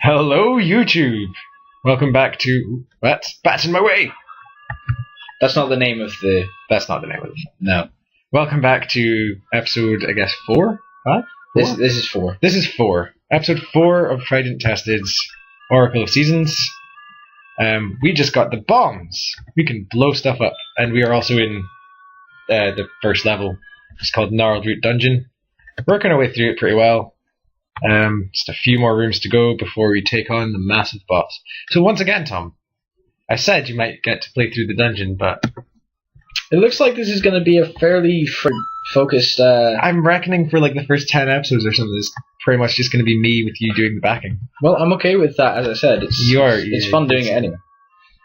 Hello, YouTube! Welcome back to... Bats in my way! That's not the name of the... That's not the name of it. No. Welcome back to episode, I guess, 4? 5? This is 4. This is 4. Episode 4 of TrydantTested's Oracle of Seasons. We just got the bombs! We can blow stuff up. And we are also in the first level. It's called Gnarled Root Dungeon. Working our way through it pretty well. Just a few more rooms to go before we take on the massive boss. So once again, Tom, I said you might get to play through the dungeon, but it looks like this is going to be a fairly focused... I'm reckoning for like the first 10 episodes or something, it's pretty much just going to be me with you doing the backing. Well, I'm okay with that, as I said. It's fun doing it anyway.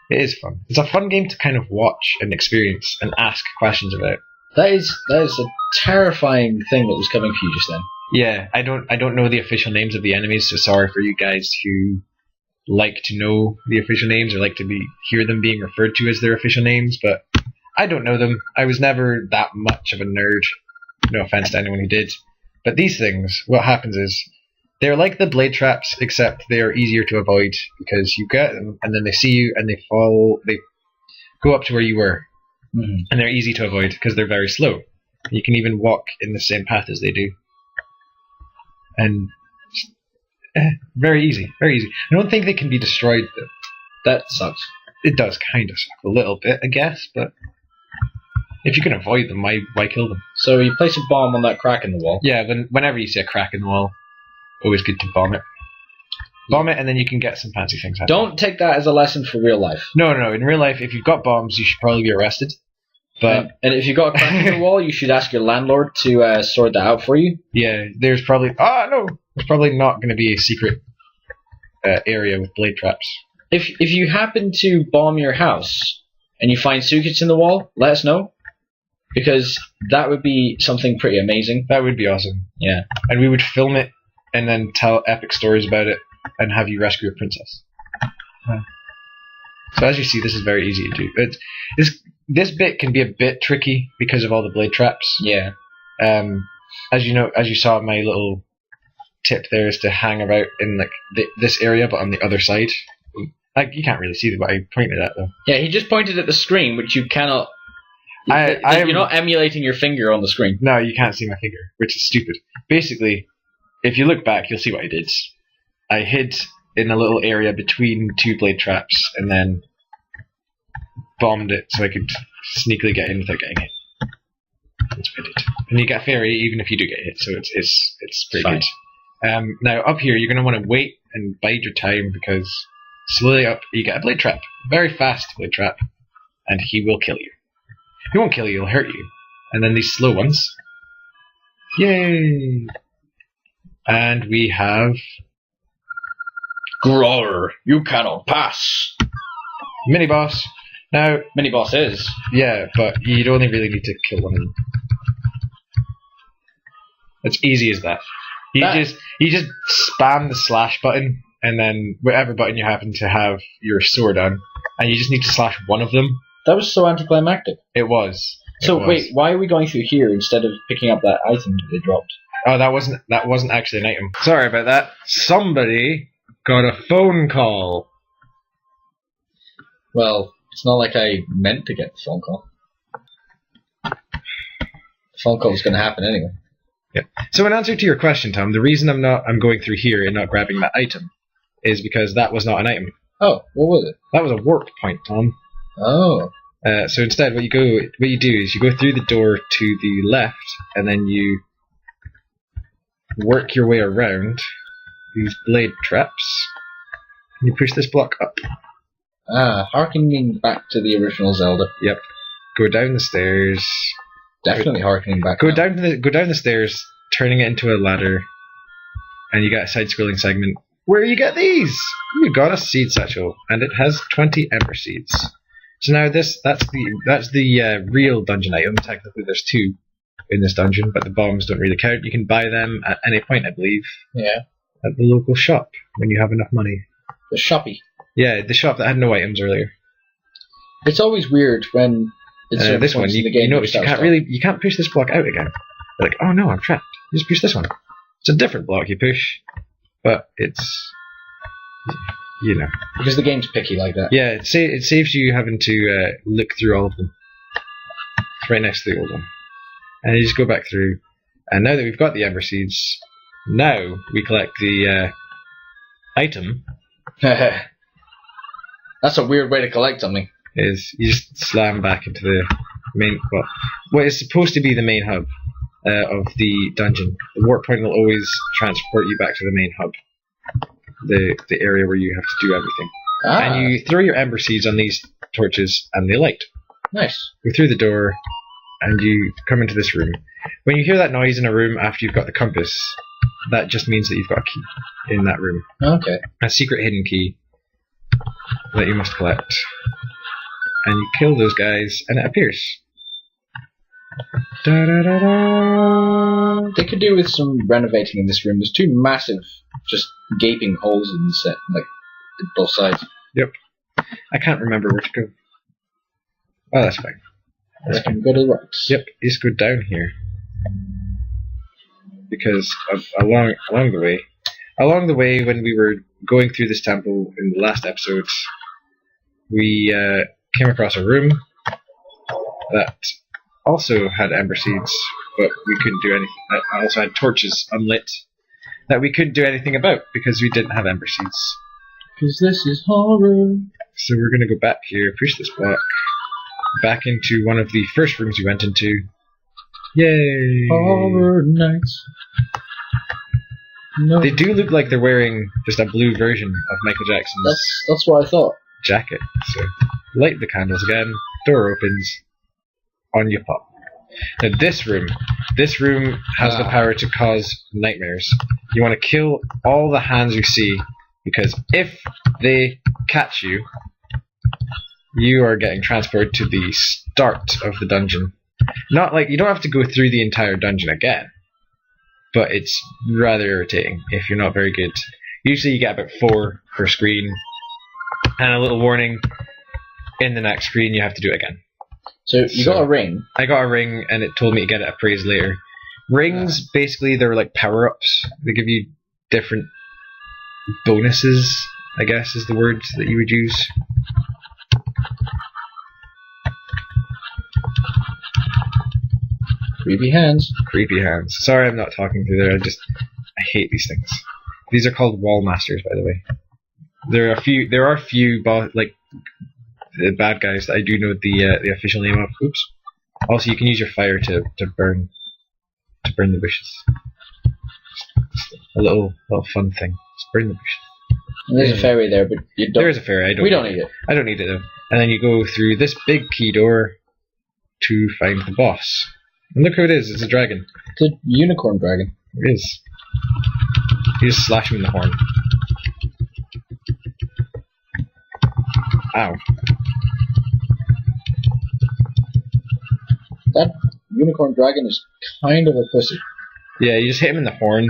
It is fun. It's a fun game to kind of watch and experience and ask questions about. That is a terrifying thing that was coming for you just then. Yeah, I don't know the official names of the enemies, so sorry for you guys who like to know the official names or like to hear them being referred to as their official names, but I don't know them. I was never that much of a nerd. No offense to anyone who did. But these things, what happens is, they're like the blade traps, except they are easier to avoid because you get them and then they see you and they go up to where you were. Mm-hmm. And they're easy to avoid because they're very slow. You can even walk in the same path as they do. And very easy, very easy. I don't think they can be destroyed though. That sucks. It does kind of suck a little bit, I guess, but if you can avoid them, why kill them? So you place a bomb on that crack in the wall. Yeah, whenever you see a crack in the wall, always good to bomb it. Bomb it, and then you can get some fancy things happening. Don't take that as a lesson for real life. No. In real life, if you've got bombs, you should probably be arrested. But and if you've got a crack in the wall, you should ask your landlord to sort that out for you. Yeah, there's probably... There's probably not going to be a secret area with blade traps. If you happen to bomb your house and you find secrets in the wall, let us know. Because that would be something pretty amazing. That would be awesome. Yeah. And we would film it and then tell epic stories about it and have you rescue a princess. So as you see, this is very easy to do. This bit can be a bit tricky because of all the blade traps. Yeah. As you saw, my little tip there is to hang about in like this area, but on the other side. Like you can't really see what I pointed at though. Yeah, he just pointed at the screen, which you cannot. You're not emulating your finger on the screen. No, you can't see my finger, which is stupid. Basically, if you look back, you'll see what I did. I hid in a little area between two blade traps and then bombed it so I could sneakily get in without getting hit. That's what I did. And you get a fairy even if you do get hit, so it's pretty fine. Good. Now up here, you're going to want to wait and bide your time because slowly up you get a blade trap, very fast blade trap, and he will kill you. He won't kill you, he'll hurt you. And then these slow ones. Yay! And we have... Grower, you cannot pass. Mini-boss. Now... Mini-boss is. Yeah, but you'd only really need to kill one of them. It's easy as that. You just spam the slash button, and then whatever button you happen to have your sword on, and you just need to slash one of them. That was so anticlimactic. It was. Wait, why are we going through here instead of picking up that item that they dropped? Oh, that wasn't actually an item. Sorry about that. Somebody got a phone call. Well, it's not like I meant to get the phone call. The phone call was going to happen anyway. Yeah. So in answer to your question, Tom, the reason I'm going through here and not grabbing that item is because that was not an item. Oh, what was it? That was a warp point, Tom. Oh. So instead, what you do is you go through the door to the left, and then you work your way around these blade traps, and you push this block up. Harkening back to the original Zelda. Yep. Go down the stairs. Definitely harkening back. Go down the stairs, turning it into a ladder, and you get a side-scrolling segment where you get these. You got a seed satchel, and it has 20 ember seeds. So now that's the real dungeon item. Technically, there's 2 in this dungeon, but the bombs don't really count. You can buy them at any point, I believe. Yeah. At the local shop when you have enough money. The shoppy. Yeah, the shop that had no items earlier. It's always weird when this one, you notice you can't push this block out again. You're like, oh no, I'm trapped. You just push this one. It's a different block you push, but it's you know. Because the game's picky like that. Yeah, it saves you having to look through all of them. It's right next to the old one. And you just go back through. And now that we've got the Ember Seeds, now we collect the item. That's a weird way to collect something. Is you just slam back into the main, what is supposed to be the main hub of the dungeon. The warp point will always transport you back to the main hub, the area where you have to do everything. And you throw your Ember Seeds on these torches and they light. Nice. Go through the door and you come into this room. When you hear that noise in a room after you've got the compass, that just means that you've got a key in that room. Okay. A secret hidden key that you must collect. And you kill those guys and it appears. Da, da, da, da. They could do with some renovating in this room. There's two massive, just gaping holes in the set, like both sides. Yep. I can't remember where to go. Oh, that's fine. I can go to the rocks. Yep, you just go down here. Because along the way when we were going through this temple in the last episode, we came across a room that also had Ember Seeds, but we couldn't do anything. That also had torches unlit that we couldn't do anything about because we didn't have Ember Seeds. Because this is horror. So we're going to go back here, push this block, back into one of the first rooms we went into. Yay! Horror nights. No. They do look like they're wearing just a blue version of Michael Jackson's That's what I thought. jacket. So light the candles again, door opens, on you pop. Now this room has the power to cause nightmares. You want to kill all the hands you see, because if they catch you, you are getting transported to the start of the dungeon. Not like you don't have to go through the entire dungeon again, but it's rather irritating if you're not very good. Usually you get about 4 per screen, and a little warning, in the next screen you have to do it again. So you got a ring. I got a ring and it told me to get it appraised later. Rings, basically they're like power-ups. They give you different bonuses, I guess is the word that you would use. Creepy hands. Creepy hands. Sorry I'm not talking through there, I hate these things. These are called wall masters, by the way. There are a few like the bad guys that I do know the official name of. Oops. Also, you can use your fire to burn the bushes. A little fun thing. Just burn the bushes. There's a fairy there, but you don't. There is a fairy. We don't need it. I don't need it though. And then you go through this big key door to find the boss. And look who it is. It's a dragon. It's a unicorn dragon. It is. You just slash him in the horn. Ow. That unicorn dragon is kind of a pussy. Yeah, you just hit him in the horn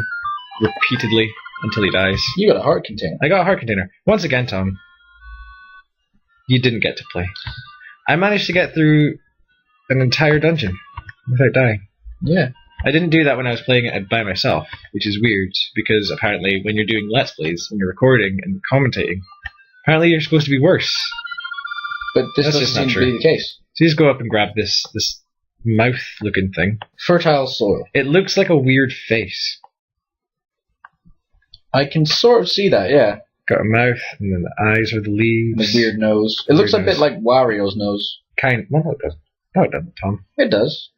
repeatedly until he dies. You got a heart container. I got a heart container. Once again, Tom, you didn't get to play. I managed to get through an entire dungeon without dying. Yeah. I didn't do that when I was playing it by myself, which is weird, because apparently when you're doing Let's Plays, when you're recording and commentating, apparently you're supposed to be worse. But this That's doesn't just not seem to true. be the case. So you just go up and grab this mouth-looking thing. Fertile soil. It looks like a weird face. I can sort of see that, yeah. Got a mouth, and then the eyes are the leaves. And a weird nose. It looks a bit like Wario's nose. No, it doesn't. No, it doesn't, Tom. It does.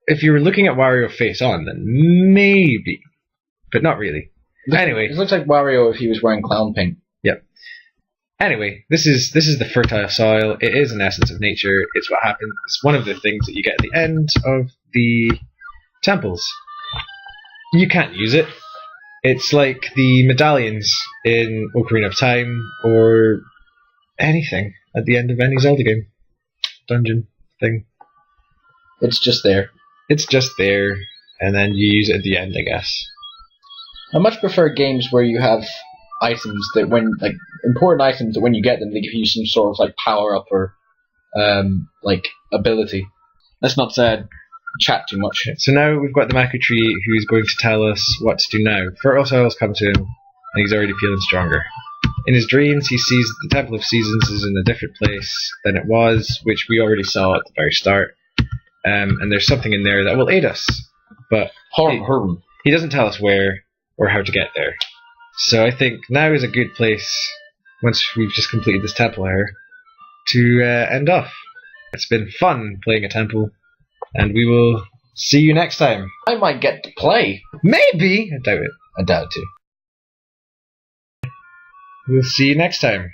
If you were looking at Wario face on, then maybe. But not really. Anyway. It looks like Wario if he was wearing clown paint. Yep. Anyway, this is the fertile soil. It is an essence of nature. It's what happens. It's one of the things that you get at the end of the temples. You can't use it. It's like the medallions in Ocarina of Time or anything at the end of any Zelda game. Dungeon thing. It's just there. It's just there, and then you use it at the end, I guess. I much prefer games where you have items that important items that when you get them they give you some sort of like power up or ability. Let's not chat too much. So now we've got the Maku Tree who's going to tell us what to do now. Fertile soil's come to him, and he's already feeling stronger. In his dreams, he sees that the Temple of Seasons is in a different place than it was, which we already saw at the very start. And there's something in there that will aid us. But he doesn't tell us where or how to get there. So I think now is a good place, once we've just completed this temple here, to end off. It's been fun playing a temple, and we will see you next time. I might get to play. Maybe! I doubt it. I doubt it. We'll see you next time.